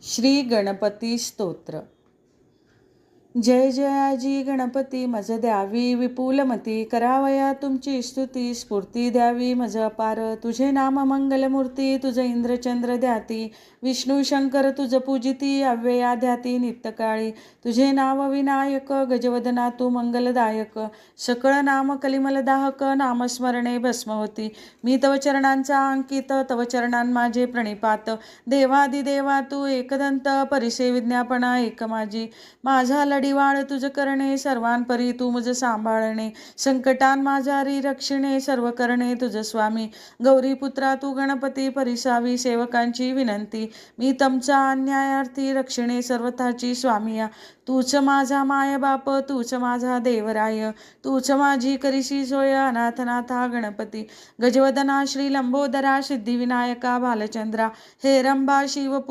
श्री गणपती स्तोत्र. जय जयाजी गणपती मज द्यावी विपुलमती, करावया तुमची स्तुती स्फूर्ती द्यावी मज अपार. तुझे नाम मंगलमूर्ती तुझ इंद्रचंद्र द्याती, विष्णू शंकर तुझ पूजिती अव्यया ध्याती नित्यकाळी. तुझे नाव विनायक गजवदना तू मंगलदायक, सकळ नाम कलिमलदाहक नामस्मरणे भस्म होती. मी तव चरणांचा अंकित तव चरणां माझे प्रणिपात, देवादिदेवा तू एकदंत परिसे विज्ञापना एक माझी. माझा लढीवाळ तुझ करणे सर्वांपरी तू मुझ सांभाळणे, संकटान माझारी रक्षणे सर्व करणे तुझ स्वामी. गौरीपुत्रा तू गणपती परिसावी सेवकांची विनंती, मी तमचा अन्यायार्थी रक्षणे सर्वथाची स्वामिया. तूच माझा माय बाप तूच माझा देवराय, तूच माझी करिसी सोय अनाथनाथा गणपती. गजवदना श्री लंबोदरा सिद्धिविनायका भालचंद्रा, हे रंभा शिव